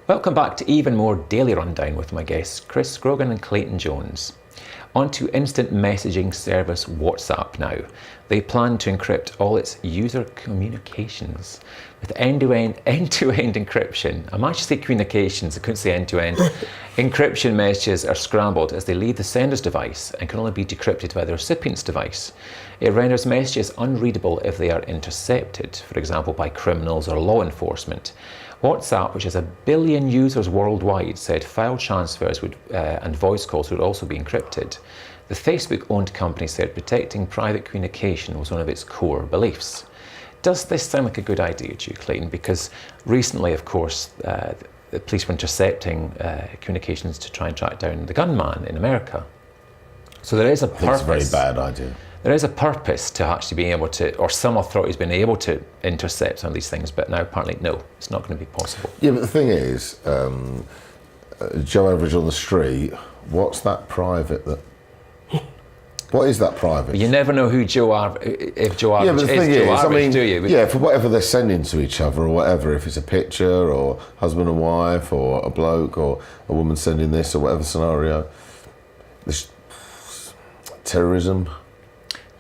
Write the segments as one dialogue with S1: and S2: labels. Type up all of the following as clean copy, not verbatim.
S1: Welcome back to even more Daily Rundown with my guests Chris, Grogan and Clayton Jones. On to instant messaging service WhatsApp now. They plan to encrypt all its user communications with end-to-end encryption. I managed to say communications, I couldn't say end-to-end. Encryption messages are scrambled as they leave the sender's device and can only be decrypted by the recipient's device. It renders messages unreadable if they are intercepted, for example by criminals or law enforcement. WhatsApp, which has 1 billion users worldwide, said file transfers and voice calls would also be encrypted. The Facebook-owned company said protecting private communication was one of its core beliefs. Does this sound like a good idea to you, Clayton? Because recently, of course, the police were intercepting communications to try and track down the gunman in America. So there is a purpose.
S2: It's a very bad idea.
S1: There is a purpose to actually being able to, or some authorities being able to intercept some of these things, but now apparently no, it's not going to be possible.
S2: Yeah, but the thing is, Joe Average on the street, what's that private that... What is that private?
S1: You never know who Joe Average is Joe Average, do you?
S2: Yeah, for whatever they're sending to each other or whatever, if it's a picture or husband and wife or a bloke or a woman sending this or whatever scenario. This terrorism.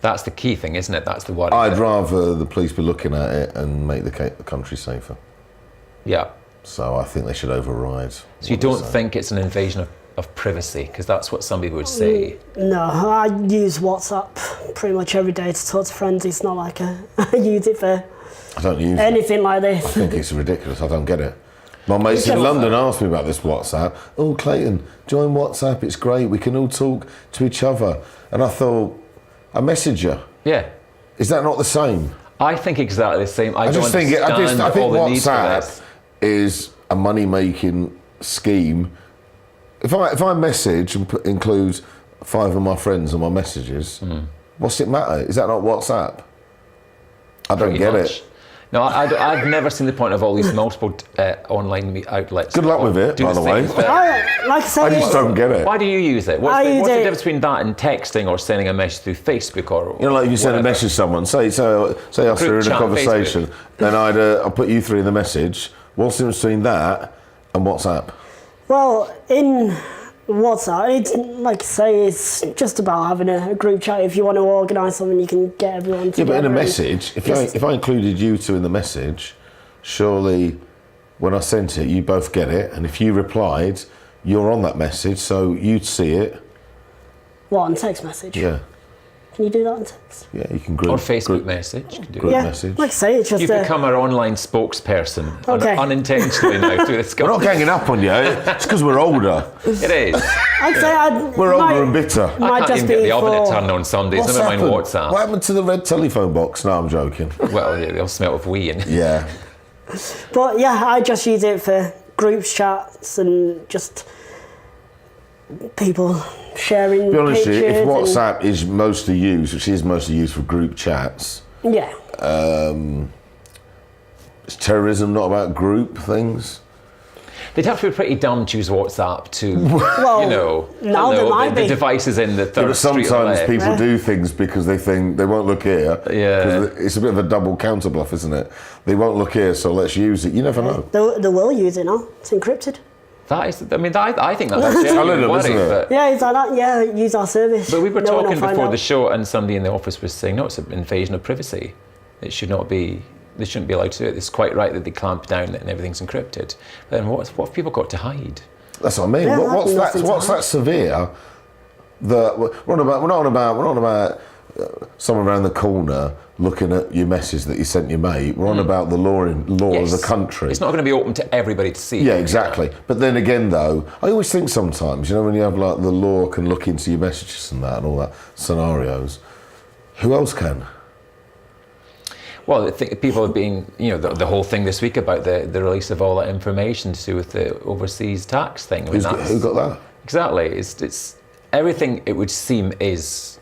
S1: That's the key thing, isn't it? That's the worry.
S2: I'd rather the police be looking at it and make the country safer.
S1: Yeah.
S2: So I think they should override.
S1: So you don't think it's an invasion of privacy? Because that's what some people would say.
S3: No, I use WhatsApp pretty much every day to talk to friends. It's not like I use it for anything like this.
S2: I think it's ridiculous. I don't get it. My mates in London asked me about this WhatsApp. Oh, Clayton, join WhatsApp. It's great. We can all talk to each other. And I thought, I message you.
S1: Yeah.
S2: Is that not the same?
S1: I think exactly the same. I think
S2: WhatsApp is a money-making scheme. If I message and include 5 of my friends on my messages, what's it matter? Is that not WhatsApp? I don't get it.
S1: No, I've never seen the point of all these multiple online outlets.
S2: Good luck with it, by the way.
S3: I
S2: just don't get it.
S1: Why do you use it? What's the difference between that and texting or sending a message through Facebook or
S2: like if you send a message to someone, say us are in a conversation, then I'll put you through in the message. What's the difference between that and WhatsApp?
S3: Well, in WhatsApp, it's like you say, it's just about having a group chat. If you want to organise something, you can get everyone together.
S2: Yeah, but in a message, if I included you two in the message, surely when I sent it, you both get it, and if you replied, you're on that message, so you'd see it.
S3: What, on text message?
S2: Yeah.
S3: Can you do that on text?
S2: Yeah, you can group.
S1: Or Facebook message. You can do
S2: message.
S3: Like I say, it's just
S1: you've become our online spokesperson unintentionally now through this.
S2: We're not ganging up on you. It's because we're older.
S1: It is.
S3: I'd say
S2: we're older and bitter.
S1: I can't even get the oven to turn on some days. Never mind WhatsApp.
S2: What happened to the red telephone box? No, I'm joking.
S1: Well, yeah, they'll smell of wee.
S2: Yeah.
S3: But yeah, I just use it for group chats and just people sharing.
S2: To be honest with you, if
S3: pictures
S2: WhatsApp is mostly used, which is mostly used for group chats,
S3: yeah.
S2: Is terrorism not about group things?
S1: They'd have to be pretty dumb to use WhatsApp to,
S3: Well,
S1: the devices in the third
S2: but
S1: street
S2: sometimes people do things because they think they won't look here.
S1: Yeah.
S2: It's a bit of a double counter bluff, isn't it? They won't look here, so let's use it. You never know.
S3: They will use it now. It's encrypted.
S1: That is, I think that's a genuine worry. But
S3: yeah, it's like that. Yeah, use our service.
S1: we were talking before the show, and somebody in the office was saying, no, it's an invasion of privacy. It should not be. They shouldn't be allowed to do it. It's quite right that they clamp down and everything's encrypted. Then what have people got to hide?
S2: That's what I mean.
S3: Yeah,
S2: what's that severe? We're not on about someone around the corner looking at your message that you sent your mate. We're on about the law of the country.
S1: It's not going to be open to everybody to see.
S2: Yeah, exactly. But then again, though, I always think sometimes, when you have like the law can look into your messages and that and all that scenarios, who else can?
S1: Well, I think people have been, the whole thing this week about the release of all that information to do with the overseas tax thing.
S2: Who got that?
S1: Exactly. It's everything, it would seem, is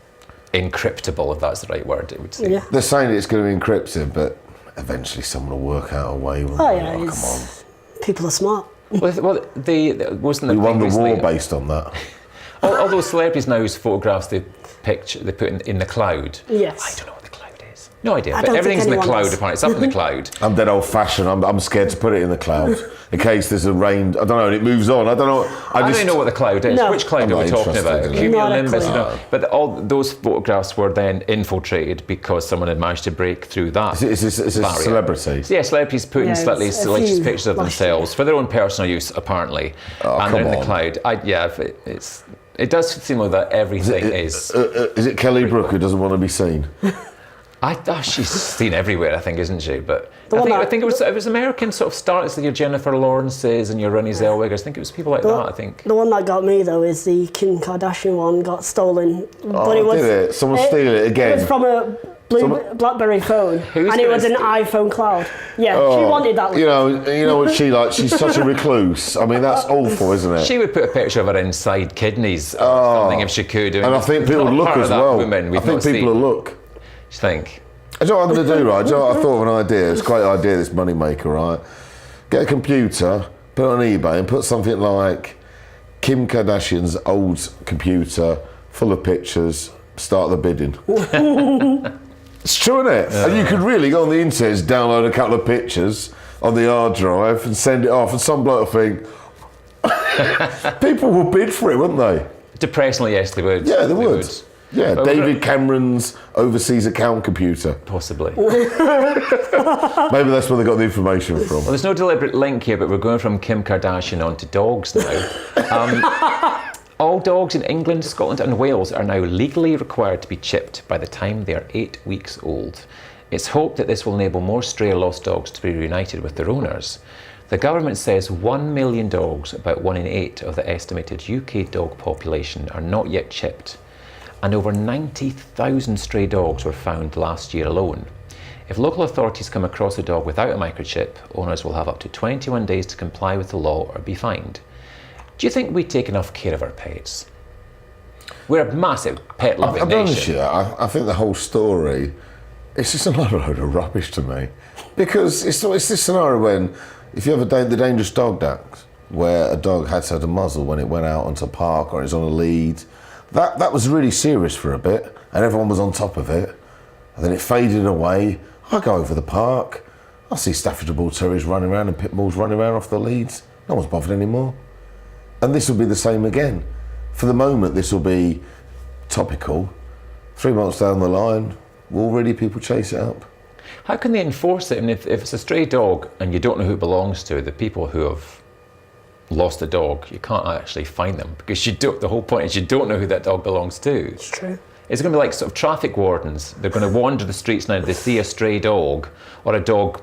S1: encryptable, if that's the right word, it would seem.
S3: Yeah.
S2: They're saying it's going to be encrypted, but eventually someone will work out a way.
S3: Oh, yeah.
S2: Come on.
S3: People are smart.
S1: Wasn't
S2: we won the war based on that.
S1: all those celebrities now whose photographs they put in the cloud.
S3: Yes.
S1: I don't know what the cloud is. No idea. But everything's in the cloud, apparently. It's up in the cloud.
S2: I'm dead old fashioned. I'm scared to put it in the cloud in case there's a rain. I don't know, and it moves on. I don't know.
S1: I don't even know what the cloud is.
S3: No.
S1: Which cloud
S2: I'm
S1: are we
S2: not
S1: talking about?
S2: interested in
S1: Cumulonimbus.
S3: Not a
S1: But all those photographs were then infiltrated because someone had managed to break through that.
S2: Is this a
S1: barrier.
S2: celebrity?
S1: Yeah, celebrities putting
S3: Yeah,
S1: slightly
S3: it's a
S1: salacious
S3: few
S1: pictures of
S3: last
S1: themselves for their own personal use, apparently.
S2: Oh,
S1: and they're
S2: come
S1: in the
S2: on.
S1: cloud. It does seem like that everything is.
S2: Is it Kelly Brook who doesn't want to be seen?
S1: She's seen everywhere, I think, isn't she? But
S3: one
S1: I
S3: that-
S1: think it was American sort of stars, like your Jennifer Lawrences and your Ronnie Zellwegers. I think it was people like that, I think.
S3: The one that got me though is the Kim Kardashian one got stolen, but it was
S2: did it? Someone steal it again?
S3: It was from a BlackBerry phone, and it was an iPhone cloud. Yeah, she wanted that.
S2: You know what she like? She's such a recluse. I mean, that's awful, isn't it?
S1: She would put a picture of her inside kidneys or something if she could.
S2: And I think people would look as well. I think people will look.
S1: You think?
S2: Do you know what I'm going to do, right? Do you know what I thought of an idea? It's a great idea, this moneymaker, right? Get a computer, put it on eBay, and put something like Kim Kardashian's old computer full of pictures, start the bidding. It's true, isn't it? And you could really go on the internet, download a couple of pictures on the hard drive and send it off, and some bloke will think, people will bid for it, wouldn't they?
S1: Depressingly, yes, they would.
S2: Yeah, they would. Yeah,
S1: Well,
S2: David Cameron's overseas account computer.
S1: Possibly.
S2: Maybe that's where they got the information from.
S1: Well, there's no deliberate link here, but we're going from Kim Kardashian on to dogs now. All dogs in England, Scotland and Wales are now legally required to be chipped by the time they are 8 weeks old. It's hoped that this will enable more stray or lost dogs to be reunited with their owners. The government says 1 million dogs, about 1 in 8 of the estimated UK dog population, are not yet chipped. And over 90,000 stray dogs were found last year alone. If local authorities come across a dog without a microchip, owners will have up to 21 days to comply with the law or be fined. Do you think we take enough care of our pets? We're a massive pet-loving
S2: I'll be honest
S1: nation.
S2: with you, I think the whole story, it's just another load of rubbish to me. Because it's this scenario when, if you have the dangerous dog act, where a dog had to have a muzzle when it went out onto a park or it's on a lead, that was really serious for a bit, and everyone was on top of it. And then it faded away. I go over the park, I see Staffordshire Bull Terriers running around and Pit Bulls running around off the leads. No one's bothered anymore. And this will be the same again. For the moment, this will be topical. 3 months down the line, already people chase it up.
S1: How can they enforce it? And if it's a stray dog and you don't know who it belongs to, the people who have lost a dog, you can't actually find them because the whole point is you don't know who that dog belongs to.
S3: It's true.
S1: It's going to be like sort of traffic wardens. They're going to wander the streets now. They see a stray dog or a dog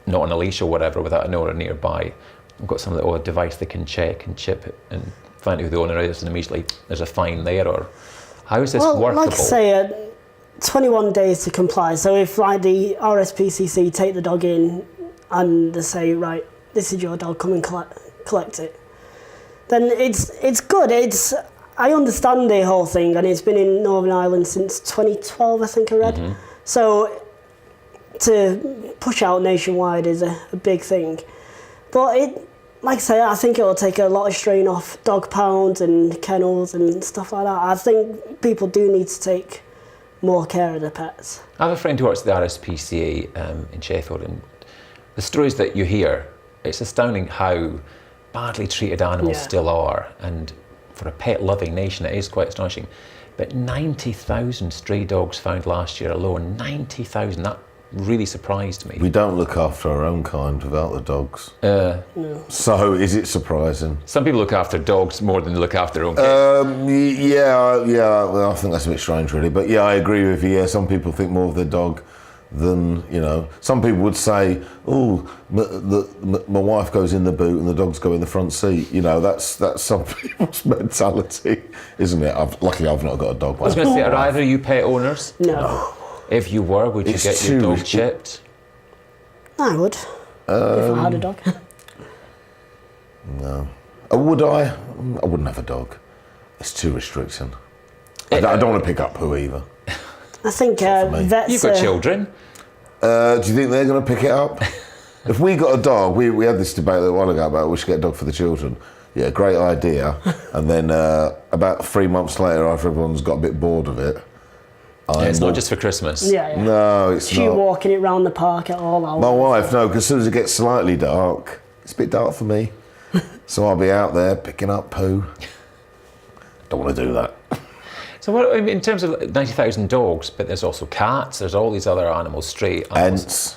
S1: not on a leash or whatever without an owner nearby. We've got some little device they can check and chip it and find out who the owner is, and immediately there's a fine there. Or how is this workable?
S3: Like I say, 21 days to comply. So if like the RSPCC take the dog in and they say, right, this is your dog, come and collect it, then it's good. I understand the whole thing, and it's been in Northern Ireland since 2012, I think I read. Mm-hmm. So to push out nationwide is a big thing. But like I say, I think it will take a lot of strain off dog pounds and kennels and stuff like that. I think people do need to take more care of their pets.
S1: I have a friend who works at the RSPCA in Sheffield, and the stories that you hear, it's astounding how badly treated animals still are, and for a pet-loving nation it is quite astonishing. But 90,000 stray dogs found last year alone, 90,000, that really surprised me.
S2: We don't look after our own kind without the dogs.
S3: No.
S2: So is it surprising?
S1: Some people look after dogs more than they look after their own kids.
S2: Yeah, well, I think that's a bit strange really, but yeah, I agree with you. Yeah, some people think more of their dog than, some people would say, oh, my wife goes in the boot and the dogs go in the front seat. That's some people's mentality, isn't it? Luckily, I've not got a dog.
S1: I was going to say, are either of you pet owners?
S3: No.
S1: If you were, would you get your dog chipped?
S3: I would, if I had a dog.
S2: No. Would I? I wouldn't have a dog. It's too restricting. I don't want to pick up poo either.
S3: I think vets...
S1: You've got children.
S2: Do you think they're going to pick it up? If we got a dog, we had this debate a while ago about we should get a dog for the children. Yeah, great idea. And then about 3 months later, after everyone's got a bit bored of it,
S1: it's not just for Christmas.
S3: Yeah.
S2: No, it's
S3: She
S2: not.
S3: walking it round the park at all hours.
S2: My wife, no, because as soon as it gets slightly dark, it's a bit dark for me. So I'll be out there picking up poo. Don't want to do that.
S1: So what, in terms of 90,000 dogs, but there's also cats, there's all these other animals, stray animals.
S2: Ants.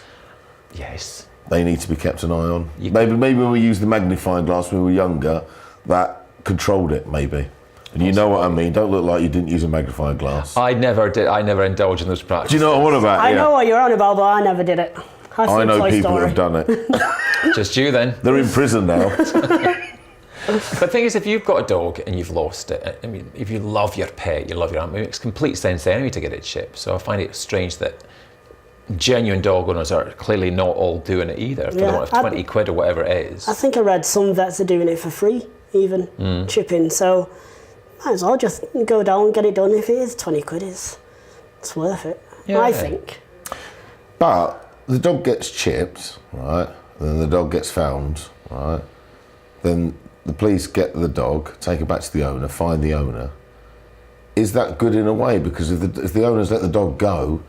S1: Yes.
S2: They need to be kept an eye on. Maybe when we used the magnifying glass when we were younger, that controlled it, maybe. And you know what I mean. Don't look like you didn't use a magnifying glass.
S1: I never did. I never indulged in those practices.
S2: Do you know what I'm on about?
S3: I know what you're on about, but I never did it.
S2: I know people that have done it.
S1: Just you then.
S2: They're in prison now.
S1: But the thing is, if you've got a dog and you've lost it, I mean, if you love your pet, you love your animal, it makes complete sense anyway to get it shipped. So I find it strange that genuine dog owners are clearly not all doing it either. For the amount of 20 quid or whatever it is.
S3: I think I read some vets are doing it for free, even chipping. So might as well just go down and get it done. If it is 20 quid, it's worth it.
S1: Yeah.
S3: I think.
S2: But the dog gets chipped, right? Then the dog gets found, right? Then the police get the dog, take it back to the owner, find the owner. Is that good in a way? Because if the owners let the dog go,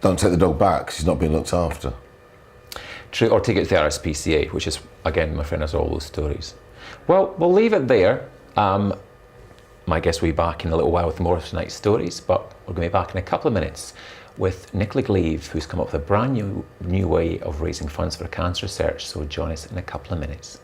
S2: don't take the dog back because he's not being looked after.
S1: True, or take it to the RSPCA, which is, again, my friend has all those stories. Well, we'll leave it there. My guest will be back in a little while with more of tonight's stories, but we're going to be back in a couple of minutes with Nicola Gleave, who's come up with a brand new way of raising funds for cancer research. So join us in a couple of minutes.